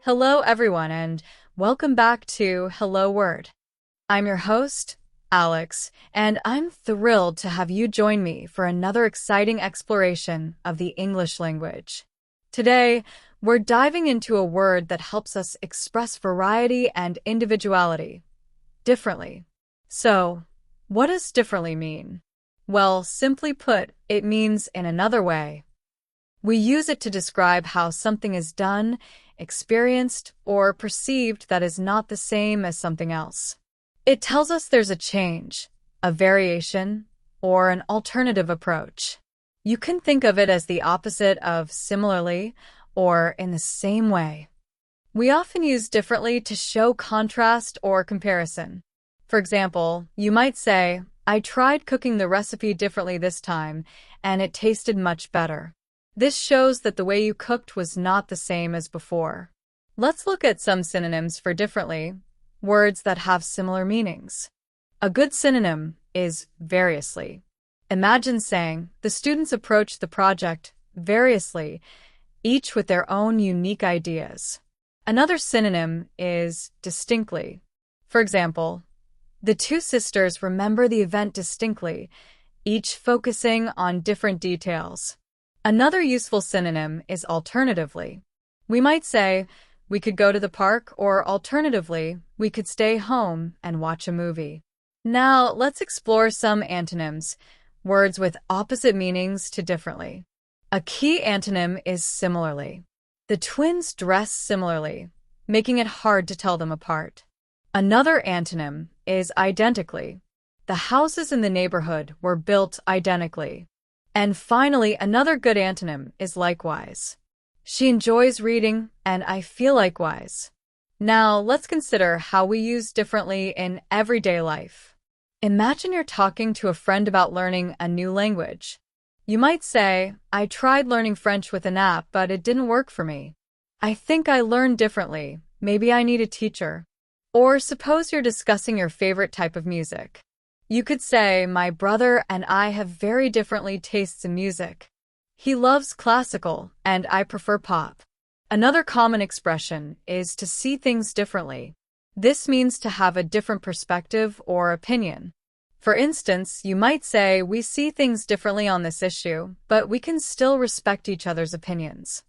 Hello, everyone, and welcome back to Hello Word. I'm your host, Alex, and I'm thrilled to have you join me for another exciting exploration of the English language. Today, we're diving into a word that helps us express variety and individuality differently. So, what does differently mean? Well, simply put, it means in another way. We use it to describe how something is done, experienced, or perceived that is not the same as something else. It tells us there's a change, a variation, or an alternative approach. You can think of it as the opposite of similarly or in the same way. We often use differently to show contrast or comparison. For example, you might say, I tried cooking the recipe differently this time, and it tasted much better. This shows that the way you cooked was not the same as before. Let's look at some synonyms for differently, words that have similar meanings. A good synonym is variously. Imagine saying, the students approached the project variously, each with their own unique ideas. Another synonym is distinctly. For example, the two sisters remember the event distinctly, each focusing on different details. Another useful synonym is alternatively. We might say, we could go to the park, or alternatively, we could stay home and watch a movie. Now, let's explore some antonyms, words with opposite meanings to differently. A key antonym is similarly. The twins dress similarly, making it hard to tell them apart. Another antonym is identically. The houses in the neighborhood were built identically. And finally, another good antonym is likewise. She enjoys reading, and I feel likewise. Now, let's consider how we use differently in everyday life. Imagine you're talking to a friend about learning a new language. You might say, I tried learning French with an app, but it didn't work for me. I think I learned differently. Maybe I need a teacher. Or suppose you're discussing your favorite type of music. You could say, my brother and I have very differently tastes in music. He loves classical, and I prefer pop. Another common expression is to see things differently. This means to have a different perspective or opinion. For instance, you might say, we see things differently on this issue, but we can still respect each other's opinions.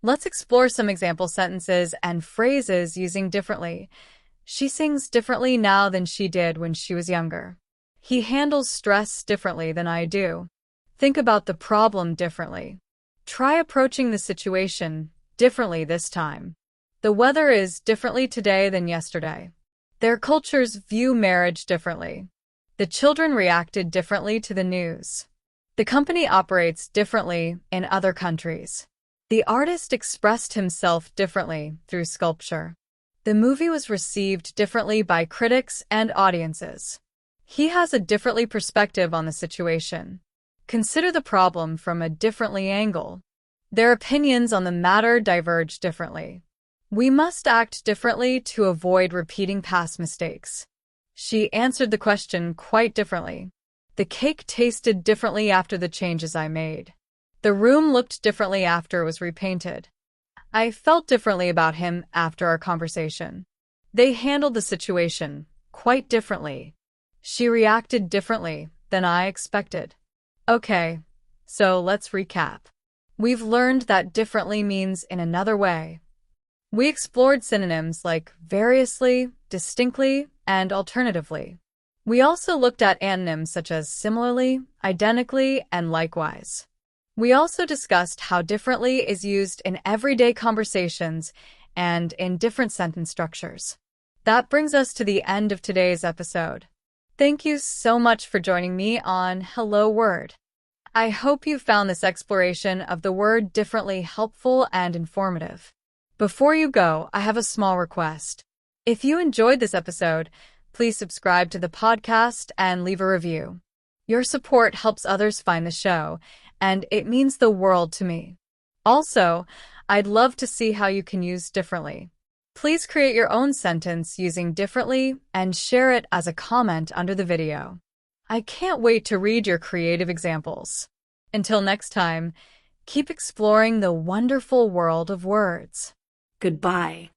Let's explore some example sentences and phrases using differently. She sings differently now than she did when she was younger. He handles stress differently than I do. Think about the problem differently. Try approaching the situation differently this time. The weather is differently today than yesterday. Their cultures view marriage differently. The children reacted differently to the news. The company operates differently in other countries. The artist expressed himself differently through sculpture. The movie was received differently by critics and audiences. He has a differently perspective on the situation. Consider the problem from a differently angle. Their opinions on the matter diverge differently. We must act differently to avoid repeating past mistakes. She answered the question quite differently. The cake tasted differently after the changes I made. The room looked differently after it was repainted. I felt differently about him after our conversation. They handled the situation quite differently. She reacted differently than I expected. Okay, so let's recap. We've learned that differently means in another way. We explored synonyms like variously, distinctly, and alternatively. We also looked at antonyms such as similarly, identically, and likewise. We also discussed how differently is used in everyday conversations and in different sentence structures. That brings us to the end of today's episode. Thank you so much for joining me on Hello Word. I hope you found this exploration of the word differently helpful and informative. Before you go, I have a small request. If you enjoyed this episode, please subscribe to the podcast and leave a review. Your support helps others find the show, and it means the world to me. Also, I'd love to see how you can use differently. Please create your own sentence using differently and share it as a comment under the video. I can't wait to read your creative examples. Until next time, keep exploring the wonderful world of words. Goodbye.